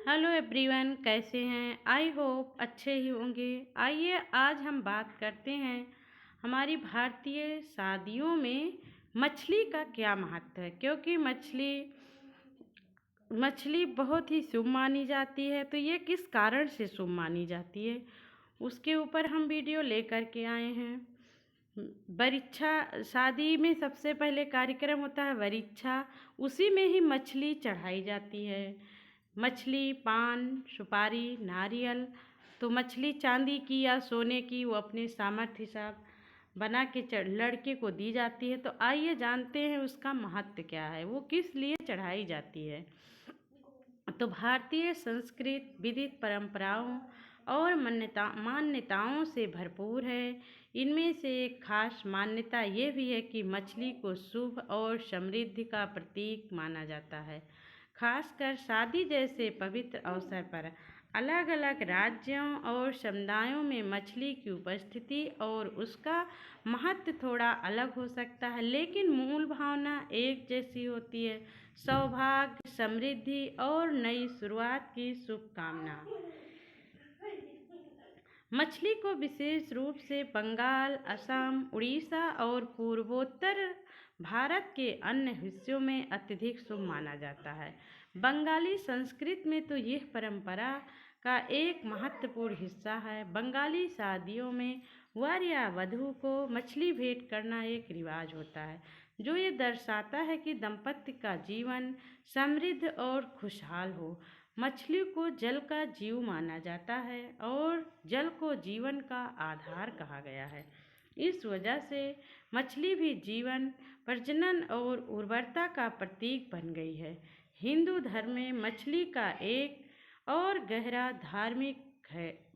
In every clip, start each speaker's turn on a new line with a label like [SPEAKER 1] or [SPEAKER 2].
[SPEAKER 1] Hello everyone, कैसे हैं? I hope अच्छे ही होंगे। आइए आज हम बात करते हैं हमारी भारतीय शादियों में मछली का क्या महत्व है। क्योंकि मछली बहुत ही शुभ मानी जाती है, तो ये किस कारण से शुभ मानी जाती है उसके ऊपर हम वीडियो लेकर के आए हैं। वरीक्षा शादी में सबसे पहले कार्यक्रम होता है वरीक्षा, उसी में ही मछली चढ़ाई जाती है। मछली, पान, सुपारी, नारियल। तो मछली चांदी की या सोने की वो अपने सामर्थ्य हिसाब बना के लड़के को दी जाती है। तो आइए जानते हैं उसका महत्व क्या है, वो किस लिए चढ़ाई जाती है। तो भारतीय संस्कृत विविध परंपराओं और मान्यताओं से भरपूर है। इनमें से एक खास मान्यता ये भी है कि मछली को शुभ और समृद्धि का प्रतीक माना जाता है। खासकर शादी जैसे पवित्र अवसर पर अलग अलग राज्यों और समुदायों में मछली की उपस्थिति और उसका महत्व थोड़ा अलग हो सकता है, लेकिन मूल भावना एक जैसी होती है। सौभाग्य, समृद्धि और नई शुरुआत की शुभकामना। मछली को विशेष रूप से बंगाल, असम, उड़ीसा और पूर्वोत्तर भारत के अन्य हिस्सों में अत्यधिक शुभ माना जाता है। बंगाली संस्कृति में तो यह परंपरा का एक महत्वपूर्ण हिस्सा है। बंगाली शादियों में वर या वधू को मछली भेंट करना एक रिवाज होता है, जो ये दर्शाता है कि दंपत्ति का जीवन समृद्ध और खुशहाल हो। मछली को जल का जीव माना जाता है और जल को जीवन का आधार कहा गया है। इस वजह से मछली भी जीवन, प्रजनन और उर्वरता का प्रतीक बन गई है। हिंदू धर्म में मछली का एक और गहरा धार्मिक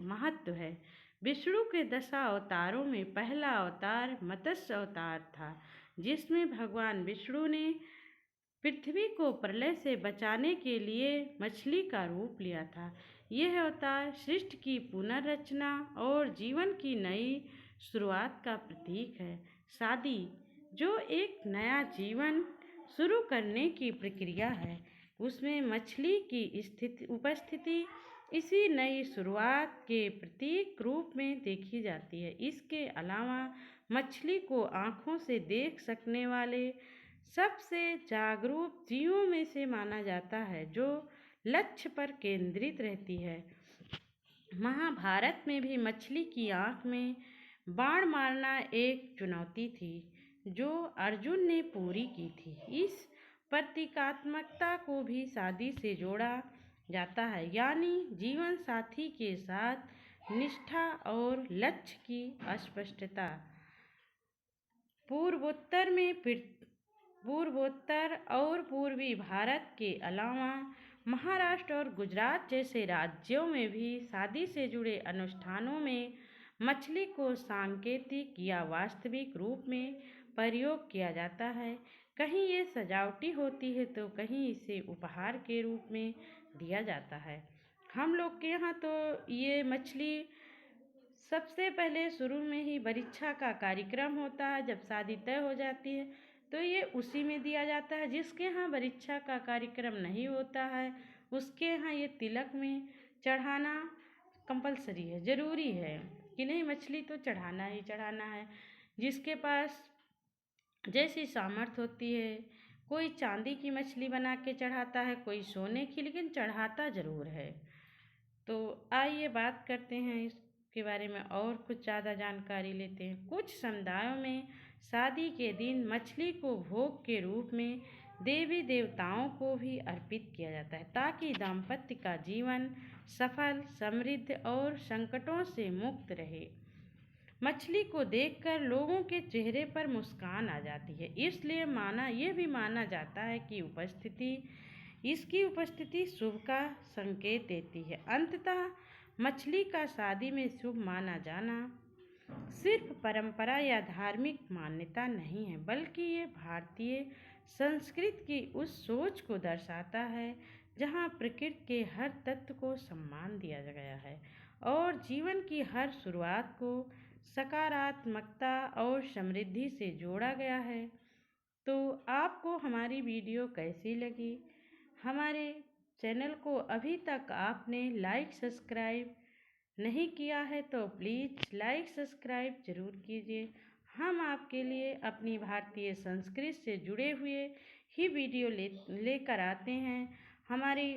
[SPEAKER 1] महत्व है। विष्णु के 10 अवतारों में पहला अवतार मत्स्य अवतार था, जिसमें भगवान विष्णु ने पृथ्वी को प्रलय से बचाने के लिए मछली का रूप लिया था। यह अवतार सृष्टि की पुनर्रचना और जीवन की नई शुरुआत का प्रतीक है। शादी, जो एक नया जीवन शुरू करने की प्रक्रिया है, उसमें मछली की उपस्थिति इसी नई शुरुआत के प्रतीक रूप में देखी जाती है। इसके अलावा मछली को आँखों से देख सकने वाले सबसे जागरूक जीवों में से माना जाता है, जो लक्ष्य पर केंद्रित रहती है। महाभारत में भी मछली की आँख में बाण मारना एक चुनौती थी, जो अर्जुन ने पूरी की थी। इस प्रतीकात्मकता को भी शादी से जोड़ा जाता है, यानी जीवन साथी के साथ निष्ठा और लक्ष्य की स्पष्टता। पूर्वोत्तर और पूर्वी भारत के अलावा महाराष्ट्र और गुजरात जैसे राज्यों में भी शादी से जुड़े अनुष्ठानों में मछली को सांकेतिक या वास्तविक रूप में प्रयोग किया जाता है। कहीं ये सजावटी होती है तो कहीं इसे उपहार के रूप में दिया जाता है। हम लोग के यहाँ तो ये मछली सबसे पहले शुरू में ही वरीक्षा का कार्यक्रम होता है। जब शादी तय हो जाती है तो ये उसी में दिया जाता है। जिसके यहाँ वरीक्षा का कार्यक्रम नहीं होता है, उसके यहाँ ये तिलक में चढ़ाना कंपलसरी है, ज़रूरी है कि नहीं, मछली तो चढ़ाना ही चढ़ाना है। जिसके पास जैसी सामर्थ्य होती है, कोई चांदी की मछली बना के चढ़ाता है, कोई सोने की, लेकिन चढ़ाता ज़रूर है। तो आइए बात करते हैं इसके बारे में और कुछ ज़्यादा जानकारी लेते हैं। कुछ समुदायों में शादी के दिन मछली को भोग के रूप में देवी देवताओं को भी अर्पित किया जाता है, ताकि दाम्पत्य का जीवन सफल, समृद्ध और संकटों से मुक्त रहे। मछली को देखकर लोगों के चेहरे पर मुस्कान आ जाती है, इसलिए ये भी माना जाता है कि इसकी उपस्थिति शुभ का संकेत देती है। अंततः मछली का शादी में शुभ माना जाना सिर्फ परंपरा या धार्मिक मान्यता नहीं है, बल्कि ये भारतीय संस्कृति की उस सोच को दर्शाता है जहाँ प्रकृति के हर तत्व को सम्मान दिया गया है और जीवन की हर शुरुआत को सकारात्मकता और समृद्धि से जोड़ा गया है। तो आपको हमारी वीडियो कैसी लगी? हमारे चैनल को अभी तक आपने लाइक सब्सक्राइब नहीं किया है तो प्लीज़ लाइक सब्सक्राइब ज़रूर कीजिए। हम आपके लिए अपनी भारतीय संस्कृति से जुड़े हुए ही वीडियो लेकर आते हैं। हमारी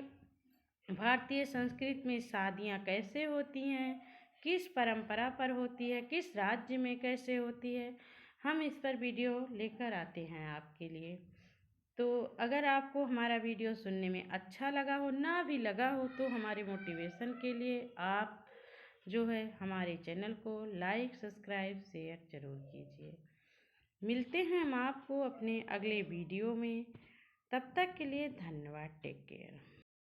[SPEAKER 1] भारतीय संस्कृति में शादियाँ कैसे होती हैं, किस परंपरा पर होती है, किस राज्य में कैसे होती है, हम इस पर वीडियो लेकर आते हैं आपके लिए। तो अगर आपको हमारा वीडियो सुनने में अच्छा लगा हो, ना भी लगा हो, तो हमारे मोटिवेशन के लिए आप जो है हमारे चैनल को लाइक सब्सक्राइब शेयर ज़रूर कीजिए। मिलते हैं हम आपको अपने अगले वीडियो में। तब तक के लिए धन्यवाद। Take care.